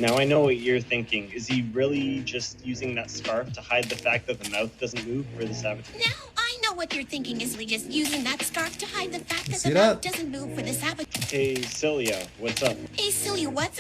Now I know what you're thinking. Is he really just using that scarf to hide the fact that the mouth doesn't move for this avatar? Now I know what you're thinking, is Lee just using that scarf to hide the fact that see the that? mouth doesn't move for this avatar. Hey, Cilia, what's up? Hey, silly, what's...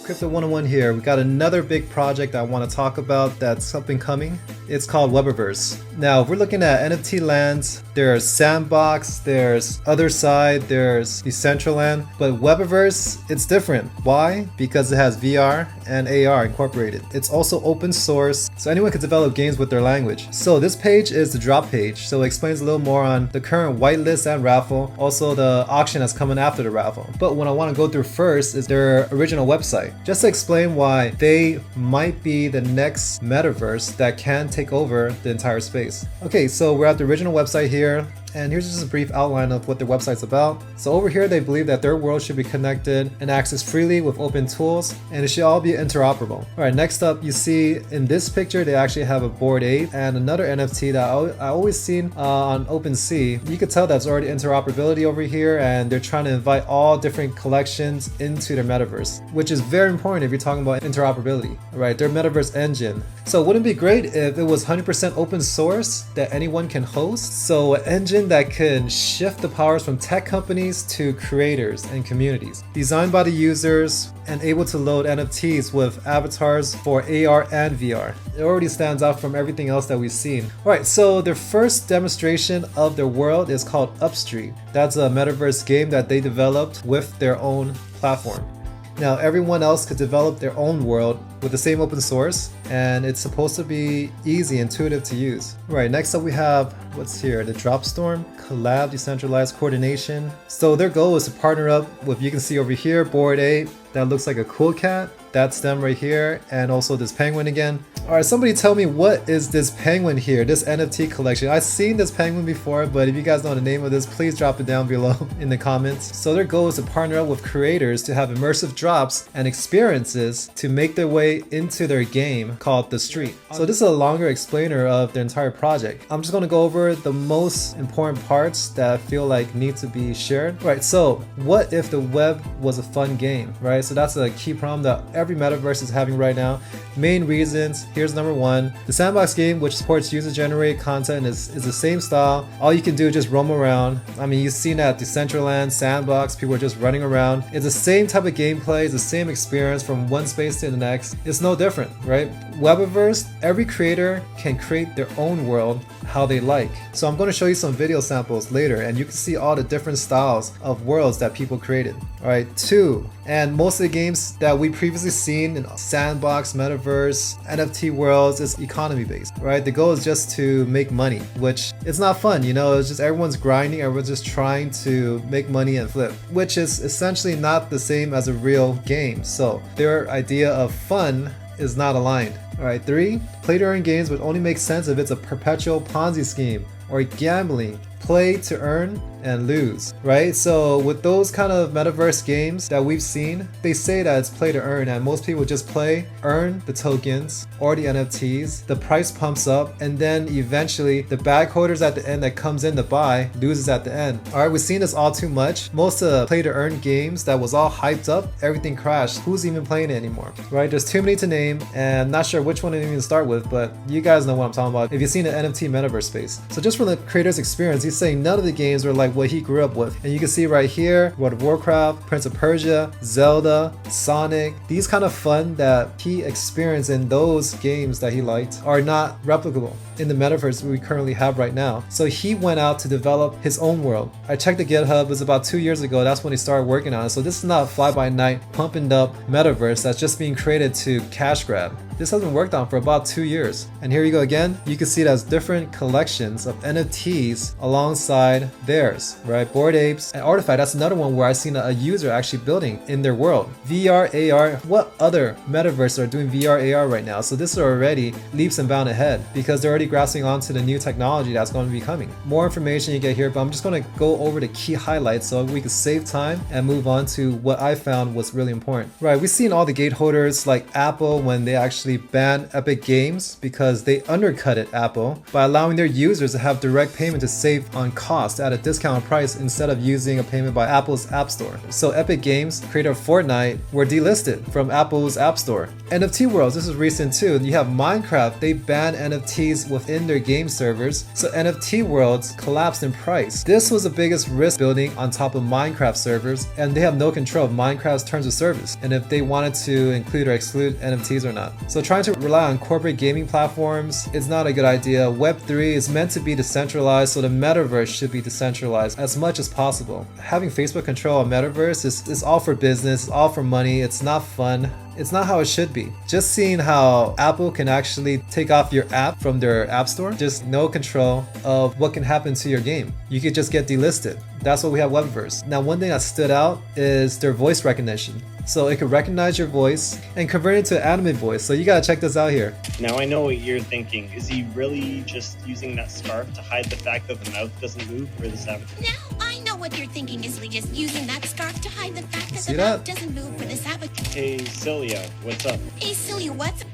Crypto 101 here. We got another big project I want to talk about that's up and coming. It's called Webiverse. Now, if we're looking at NFT lands, there's Sandbox, there's Other Side, there's Decentraland, but Webiverse, it's different. Why? Because it has VR and AR incorporated. It's also open source, so anyone can develop games with their language. So this page is the drop page, so it explains a little more on the current whitelist and raffle, also the auction that's coming after the raffle. But what I want to go through first is their original website, just to explain why they might be the next metaverse that can take over the entire space. Okay, so we're at the original website here, and here's just a brief outline of what their website's about. So over here, they believe that their world should be connected and accessed freely with open tools, and it should all be interoperable. All right, next up, you see in this picture, they actually have a Bored Ape and another NFT that I always seen on OpenSea. You could tell that's already interoperability over here, and they're trying to invite all different collections into their metaverse, which is very important if you're talking about interoperability, right? Their metaverse engine. So wouldn't it be great if it was 100% open source that anyone can host? So an engine that can shift the powers from tech companies to creators and communities, designed by the users and able to load NFTs with avatars for AR and VR. It already stands out from everything else that we've seen. All right, so their first demonstration of their world is called Upstream. That's a metaverse game that they developed with their own platform. Now, everyone else could develop their own world with the same open source, and it's supposed to be easy, intuitive to use. Right, next up we have, what's here? The Dropstorm, Collab, Decentralized Coordination. So their goal is to partner up with, you can see over here, Bored Ape, that looks like a cool cat. That's them right here, and also this penguin again. All right, somebody tell me, what is this penguin here, this NFT collection? I've seen this penguin before, but if you guys know the name of this, please drop it down below in the comments. So their goal is to partner up with creators to have immersive drops and experiences to make their way into their game called The Street. So this is a longer explainer of their entire project. I'm just gonna go over the most important parts that I feel like need to be shared. All right, so what if the web was a fun game, right? So that's a key problem that every metaverse is having right now. Main reasons, here's number one. The sandbox game, which supports user-generated content, is the same style. All you can do is just roam around. I mean, you've seen that Decentraland, Sandbox, people are just running around. It's the same type of gameplay, it's the same experience from one space to the next. It's no different, right? Webiverse, every creator can create their own world how they like. So I'm going to show you some video samples later, and you can see all the different styles of worlds that people created. All right, two, and most of the games that we previously seen in Sandbox, Metaverse, NFT worlds is economy based, right? The goal is just to make money, which it's not fun, you know, it's just everyone's grinding, everyone's just trying to make money and flip, which is essentially not the same as a real game. So their idea of fun is not aligned. All right, three, play to earn games would only make sense if it's a perpetual Ponzi scheme or gambling, play to earn and lose, right? So with those kind of metaverse games that we've seen, they say that it's play to earn, and most people just play, earn the tokens or the NFTs, the price pumps up, and then eventually the bag holders at the end that comes in to buy loses at the end. All right, we've seen this all too much. Most of the play to earn games that was all hyped up, everything crashed. Who's even playing it anymore, right? There's too many to name, and I'm not sure which one to even start with, but you guys know what I'm talking about if you've seen the NFT metaverse space. So just from the creator's experience, he's saying none of the games were like what he grew up with. And you can see right here, World of Warcraft, Prince of Persia, Zelda, Sonic, these kind of fun that he experienced in those games that he liked are not replicable in the metaverse we currently have right now. So he went out to develop his own world. I checked the GitHub, it was about 2 years ago, that's when he started working on it. So this is not a fly-by-night, pumping up metaverse that's just being created to cash grab. This has been worked on for about 2 years. And here you go again, you can see it as different collections of NFTs alongside theirs, right? Bored Apes and Artifact, that's another one where I've seen a user actually building in their world. VR, AR, what other metaverses are doing VR, AR right now? So this is already leaps and bounds ahead because they're already grasping onto the new technology that's going to be coming. More information you get here, but I'm just going to go over the key highlights so we can save time and move on to what I found was really important. Right, we've seen all the gate holders like Apple when they actually actually ban Epic Games because they undercut it, Apple, by allowing their users to have direct payment to save on cost at a discounted price instead of using a payment by Apple's App Store. So Epic Games, creator of Fortnite, were delisted from Apple's App Store. NFT worlds, this is recent too. You have Minecraft, they banned NFTs within their game servers, so NFT worlds collapsed in price. This was the biggest risk building on top of Minecraft servers, and they have no control of Minecraft's terms of service and if they wanted to include or exclude NFTs or not. So trying to rely on corporate gaming platforms is not a good idea. Web3 is meant to be decentralized, so the metaverse should be decentralized as much as possible. Having Facebook control a metaverse is all for business, all for money, it's not fun. It's not how it should be. Just seeing how Apple can actually take off your app from their app store, just no control of what can happen to your game. You could just get delisted. That's what we have Webiverse. Now, one thing that stood out is their voice recognition. So it could recognize your voice and convert it to an animated voice. So you gotta check this out here. Now I know what you're thinking. Is he really just using that scarf to hide the fact that the mouth doesn't move for this avatar? Now I know what you're thinking, Isli, just using that scarf to hide the fact that See the that? mouth doesn't move for this avatar. Hey, Celia, what's up? Hey, Celia, what's...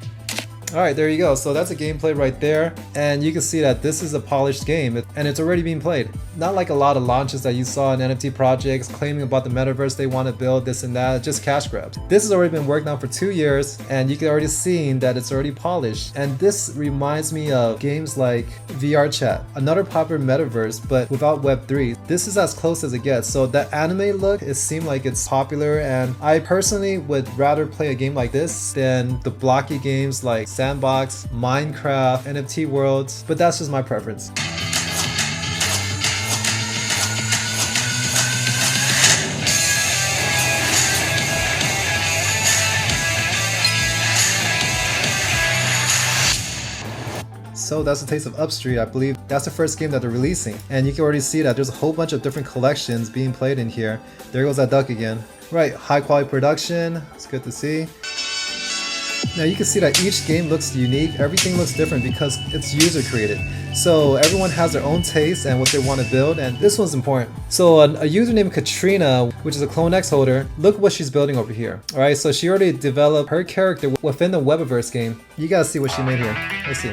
Alright, there you go. So that's a gameplay right there. And you can see that this is a polished game and it's already being played. Not like a lot of launches that you saw in NFT projects claiming about the metaverse they want to build, this and that, just cash grabs. This has already been worked on for 2 years and you can already see that it's already polished. And this reminds me of games like VR Chat, another popular metaverse but without Web3. This is as close as it gets. So that anime look, it seemed like it's popular, and I personally would rather play a game like this than the blocky games like Sandbox, Minecraft, NFT worlds, but that's just my preference. So that's the taste of Upstreet. I believe that's the first game that they're releasing. And you can already see that there's a whole bunch of different collections being played in here. There goes that duck again. Right, high quality production. It's good to see. Now you can see that each game looks unique. Everything looks different because it's user created. So everyone has their own taste and what they want to build, and this one's important. So a user named Katrina, which is a Clone X holder, look what she's building over here. Alright, so she already developed her character within the Webiverse game. You guys see what she made here. Let's see.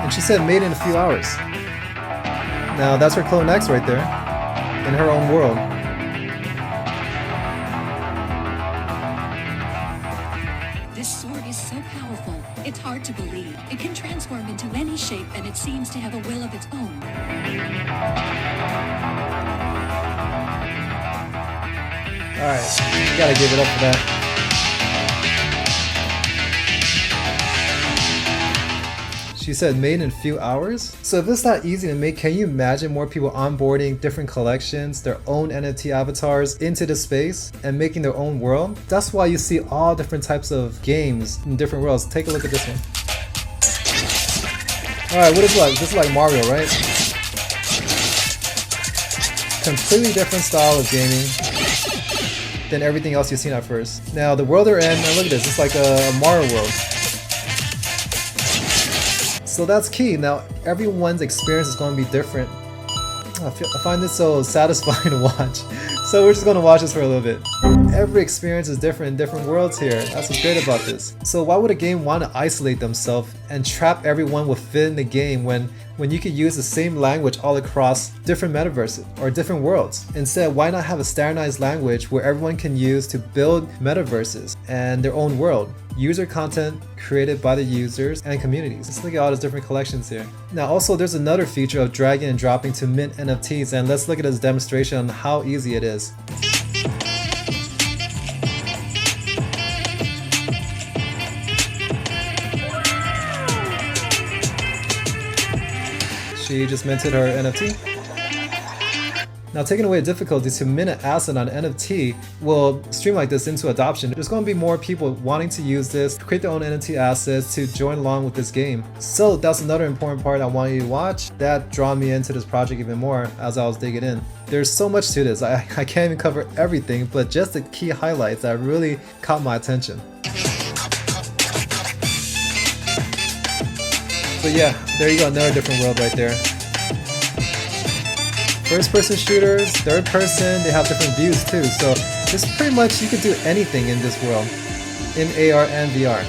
And she said made in a few hours. Now that's her Clone X right there, in her own world. This sword is so powerful, it's hard to believe. It can transform into any shape and it seems to have a will of its own. Alright, you gotta give it up for that. She said made in a few hours? So if it's not easy to make, can you imagine more people onboarding different collections, their own NFT avatars into the space and making their own world? That's why you see all different types of games in different worlds. Take a look at this one. Alright, what is it like? This is like Mario, right? Completely different style of gaming than everything else you've seen at first. Now the world they're in, and look at this, it's like a Mario world. So that's key. Now everyone's experience is going to be different. I find this so satisfying to watch. So we're just going to watch this for a little bit. Every experience is different in different worlds here. That's what's great about this. So why would a game want to isolate themselves and trap everyone within the game when you could use the same language all across different metaverses or different worlds? Instead, why not have a standardized language where everyone can use to build metaverses and their own world? User content created by the users and communities. Let's look at all these different collections here. Now also there's another feature of dragging and dropping to mint NFTs, and let's look at this demonstration on how easy it is. She just minted her NFT. Now taking away the difficulty to mint an asset on NFT will streamline this into adoption. There's going to be more people wanting to use this, create their own NFT assets to join along with this game. So that's another important part I want you to watch. That drew me into this project even more as I was digging in. There's so much to this. I can't even cover everything, but just the key highlights that really caught my attention. But yeah, there you go, another different world right there. First person shooters, third person, they have different views too, so there's pretty much, you could do anything in this world. in AR and VR.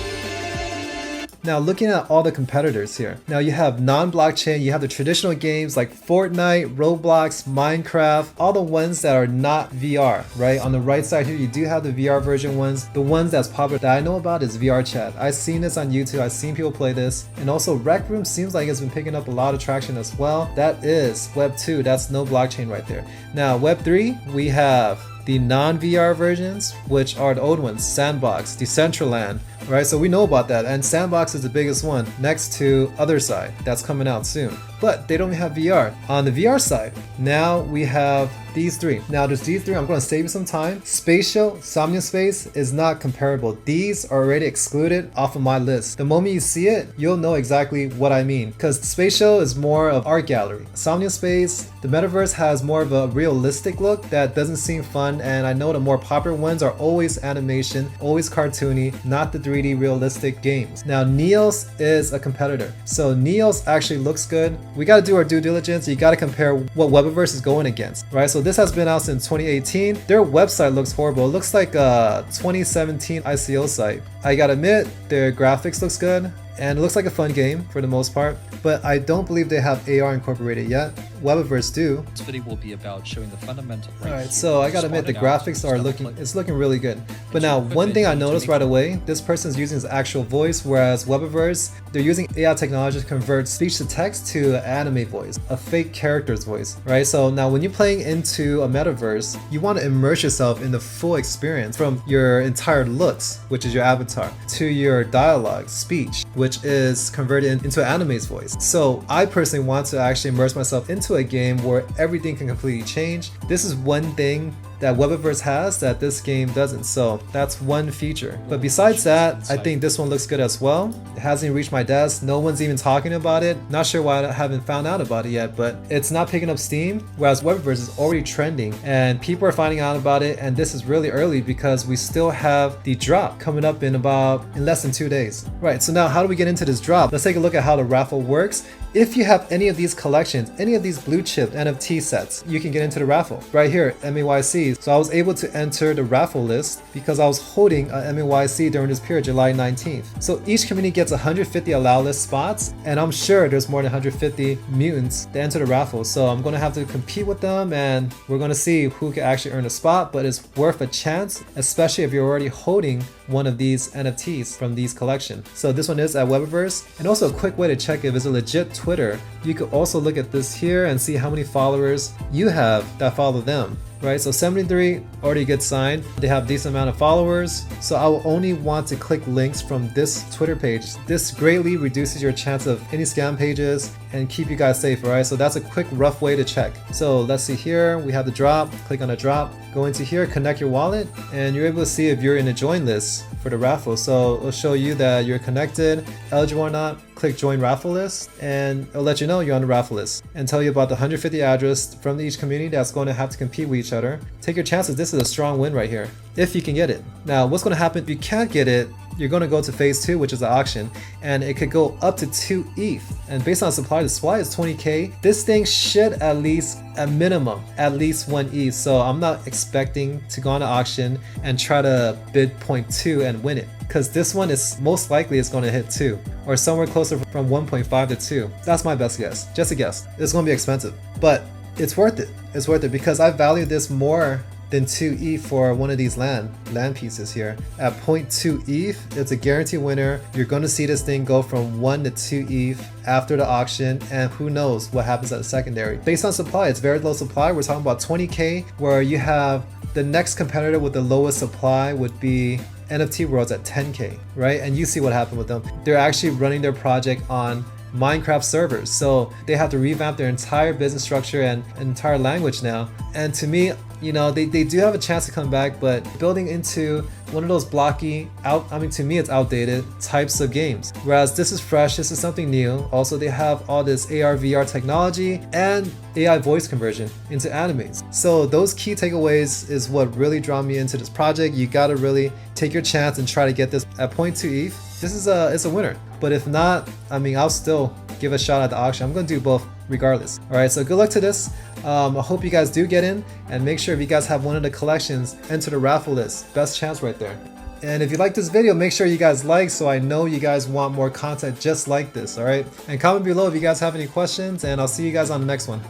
Now looking at all the competitors here. Now you have non-blockchain, you have the traditional games like Fortnite, Roblox, Minecraft, all the ones that are not VR, right? On the right side here, you do have the VR version ones. The ones that's popular that I know about is VR chat. I've seen this on YouTube, I've seen people play this. And also Rec Room seems like it's been picking up a lot of traction as well. That is Web 2, that's no blockchain right there. Now Web 3, we have the non-VR versions, which are the old ones, Sandbox, Decentraland, right? So we know about that, and Sandbox is the biggest one next to Other Side, that's coming out soon. But they don't have VR. On the VR side, now we have these three. Now there's these three, I'm going to save you some time. Spatial, Somnium Space is not comparable. These are already excluded off of my list. The moment you see it, you'll know exactly what I mean. Because Spatial is more of art gallery. Somnium Space, the Metaverse has more of a realistic look that doesn't seem fun, and I know the more popular ones are always animation, always cartoony, not the 3D realistic games. Now Neos is a competitor. So Neos actually looks good. We got to do our due diligence. You got to compare what Webiverse is going against, right? So this has been out since 2018. Their website looks horrible. It looks like a 2017 ICO site. I gotta admit, their graphics looks good, and it looks like a fun game for the most part, but I don't believe they have AR incorporated yet. Webiverse do. This video will be about showing the fundamental. Alright, so I gotta admit the graphics are looking really good. But now one thing I noticed right away, this person's using his actual voice, whereas Webiverse, they're using AI technology to convert speech to text to an anime voice, a fake character's voice, right? So now when you're playing into a metaverse, you want to immerse yourself in the full experience from your entire looks, which is your avatar, to your dialogue, speech, which is converted into an anime's voice. So I personally want to actually immerse myself into a game where everything can completely change. This is one thing that Webiverse has that this game doesn't, so that's one feature. But besides that, I think this one looks good as well. It hasn't reached my desk, no one's even talking about it. Not sure why I haven't found out about it yet, but it's not picking up steam, whereas Webiverse is already trending and people are finding out about it, and this is really early because we still have the drop coming up in less than 2 days. Right, so now how do we get into this drop? Let's take a look at how the raffle works. If you have any of these collections, any of these blue chip NFT sets, you can get into the raffle. Right here, MAYC. So I was able to enter the raffle list because I was holding a MAYC during this period, July 19th. So each community gets 150 allow list spots, and I'm sure there's more than 150 mutants to enter the raffle. So I'm gonna have to compete with them, and we're gonna see who can actually earn a spot, but it's worth a chance, especially if you're already holding one of these NFTs from these collections. So this one is at Webiverse, and also a quick way to check if it's a legit Twitter. You could also look at this here and see how many followers you have that follow them. Right, so 73 already gets signed. They have a decent amount of followers. So I will only want to click links from this Twitter page. This greatly reduces your chance of any scam pages and keep you guys safe, right? So that's a quick rough way to check. So let's see here, we have the drop, click on the drop, go into here, connect your wallet, and you're able to see if you're in the join list for the raffle. So it'll show you that you're connected, eligible or not. Click join raffle list, and it'll let you know you're on the raffle list and tell you about the 150 address from each community that's going to have to compete with each other. Take your chances. This is a strong win right here if you can get it. Now what's going to happen if you can't get it? You're going to go to phase 2, which is the auction, and it could go up to 2 ETH. And based on supply, the supply is 20k. This thing should at least, at minimum, at least 1 ETH. So I'm not expecting to go on the auction and try to bid 0.2 and win it, because this one is most likely it's going to hit 2 or somewhere closer from 1.5 to 2. That's my best guess, just a guess. It's going to be expensive, but it's worth it. It's worth it because I value this more than 2 ETH for one of these land pieces here. At 0.2 ETH, it's a guaranteed winner. You're going to see this thing go from 1 to 2 ETH after the auction, and who knows what happens at the secondary. Based on supply, it's very low supply. We're talking about 20k, where you have the next competitor with the lowest supply would be NFT Worlds at 10k, right? And you see what happened with them. They're actually running their project on Minecraft servers, so they have to revamp their entire business structure and entire language now. And to me, you know, they do have a chance to come back, but building into one of those blocky to me it's outdated types of games, whereas this is fresh, this is something new. Also, they have all this AR VR technology and AI voice conversion into animes. So those key takeaways is what really draw me into this project. You gotta really take your chance and try to get this at 0.2 ETH. This is it's a winner, but if not, I mean, I'll still give a shot at the auction. I'm gonna do both regardless. All right, so good luck to this. I hope you guys do get in, and make sure if you guys have one of the collections, enter the raffle list. Best chance right there. And if you like this video, make sure you guys like so I know you guys want more content just like this, alright? And comment below if you guys have any questions, and I'll see you guys on the next one.